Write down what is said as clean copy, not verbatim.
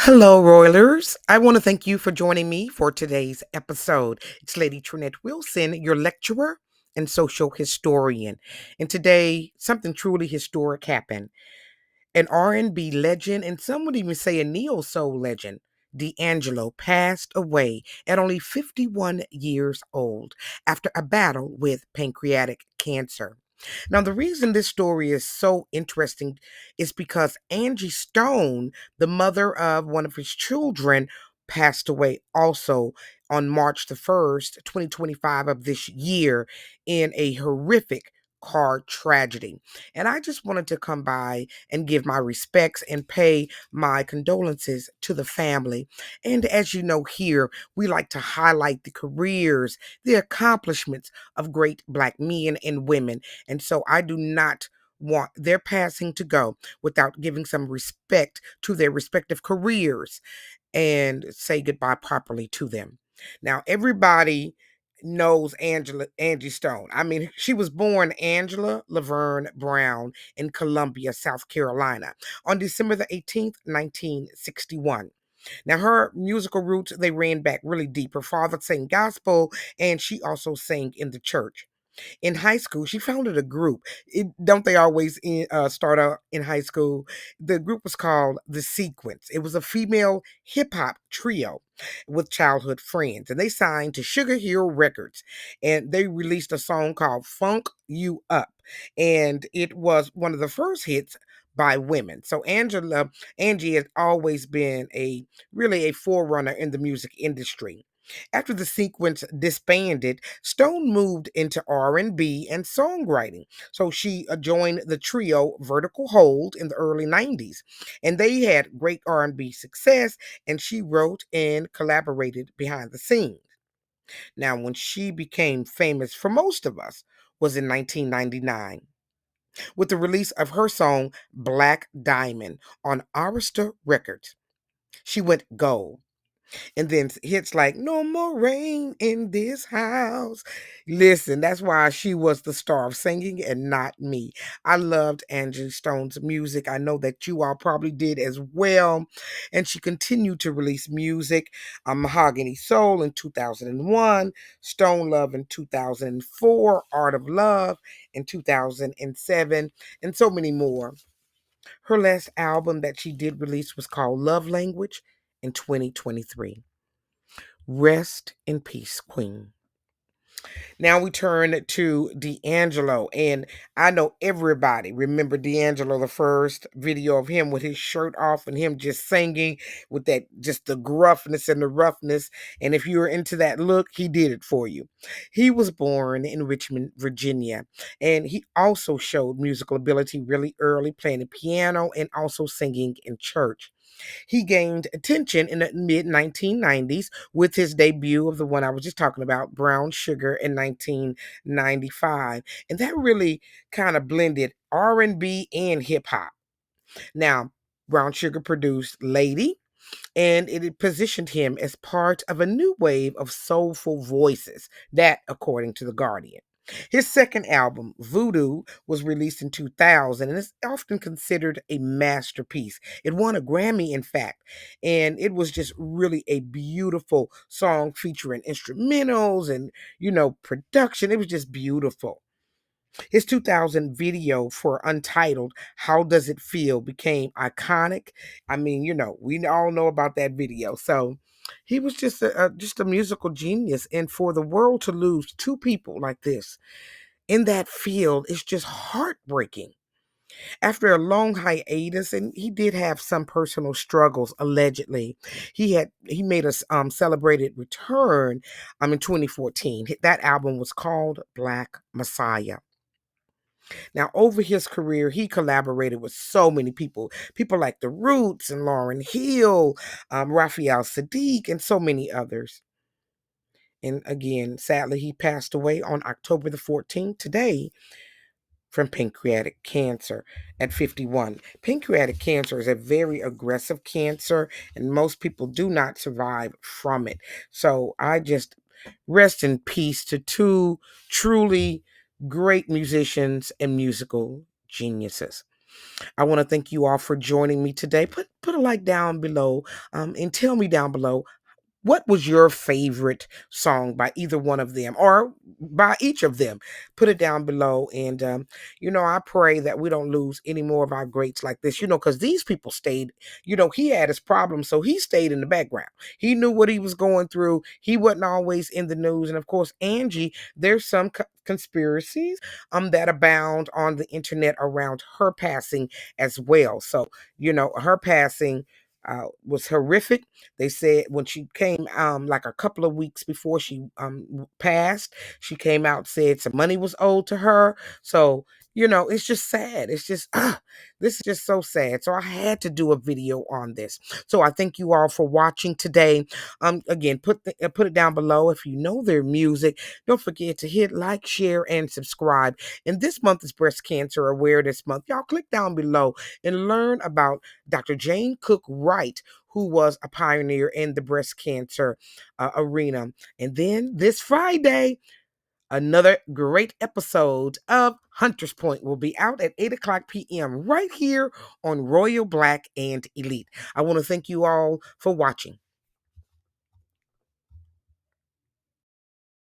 Hello, Roilers. I want to thank you for joining me for today's episode. It's Lady TrenettWilson, your lecturer and social historian. And today, something truly historic happened. An R&B legend, and some would even say a neo-soul legend, D'Angelo, passed away at only 51 years old after a battle with pancreatic cancer. Now, the reason this story is so interesting is because Angie Stone, the mother of one of his children, passed away also on March the 1st, 2025 of this year in a horrific car tragedy. And I just wanted to come by and give my respects and pay my condolences to the family. And as you know, here we like to highlight the careers, the accomplishments of great Black men and women. And so I do not want their passing to go without giving some respect to their respective careers and say goodbye properly to them. Now, everybody knows Angie Stone. I mean, she was born Angela Laverne Brown in Columbia, South Carolina, on December the 18th, 1961. Now, her musical roots, they ran back really deep. Her father sang gospel, and she also sang in the church. In high school, she founded a group. Don't they always start out in high school? The group was called The Sequence. It was a female hip hop trio with childhood friends, and they signed to Sugar Hill Records, and they released a song called "Funk You Up," and it was one of the first hits by women. So Angie has always been a really a forerunner in the music industry. After the sequence disbanded, Stone moved into R&B and songwriting. So she joined the trio Vertical Hold in the early 90s, and they had great R&B success, and she wrote and collaborated behind the scenes. Now, when she became famous for most of us was in 1999 with the release of her song Black Diamond on Arista Records. She went gold. And then hits like "No More Rain in This House." Listen, that's why she was the star of singing and not me. I loved Angie Stone's music. I know that you all probably did as well. And she continued to release music. Mahogany Soul in 2001, Stone Love in 2004, Art of Love in 2007, and so many more. Her last album that she did release was called Love Language in 2023. Rest in peace, Queen. Now we turn to D'Angelo, and I know everybody remember D'Angelo, the first video of him with his shirt off and him just singing with that just the gruffness and the roughness. And if you were into that look, he did it for you. He was born in Richmond, Virginia, and he also showed musical ability really early, playing the piano and also singing in church. He gained attention in the mid 1990s with his debut of the one I was just talking about, Brown Sugar, in 1995, and that really kind of blended R&B and hip hop. Now, Brown Sugar produced Lady, and it positioned him as part of a new wave of soulful voices. That, according to The Guardian. His second album, Voodoo, was released in 2000 and is often considered a masterpiece. It won a Grammy, in fact, and it was just really a beautiful song featuring instrumentals and, production. It was just beautiful. His 2000 video for Untitled, How Does It Feel, became iconic. I mean, we all know about that video. So he was just a musical genius. And for the world to lose two people like this in that field is just heartbreaking. After a long hiatus, and he did have some personal struggles, allegedly, he made a celebrated return in 2014. That album was called Black Messiah. Now, over his career, he collaborated with so many people like The Roots and Lauryn Hill, Raphael Sadiq, and so many others. And again, sadly, he passed away on October the 14th, today, from pancreatic cancer at 51. Pancreatic cancer is a very aggressive cancer, and most people do not survive from it. So I just rest in peace to two truly great musicians and musical geniuses. I want to thank you all for joining me today. Put a like down below, and tell me down below, what was your favorite song by either one of them or by each of them? Put it down below. And, I pray that we don't lose any more of our greats like this, because these people stayed, he had his problems. So he stayed in the background. He knew what he was going through. He wasn't always in the news. And of course, Angie, there's some conspiracies that abound on the internet around her passing as well. So, her passing was horrific. They said when she came, like a couple of weeks before she passed, she came out, said some money was owed to her. So, it's just sad. It's just, this is just so sad. So I had to do a video on this. So I thank you all for watching today. Again, put it down below if you know their music. Don't forget to hit like, share, and subscribe. And this month is Breast Cancer Awareness Month. Y'all click down below and learn about Dr. Jane Cook Wright, who was a pioneer in the breast cancer arena. And then this Friday, another great episode of Hunter's Point will be out at 8 o'clock p.m. right here on Royal Black and Elite. I want to thank you all for watching.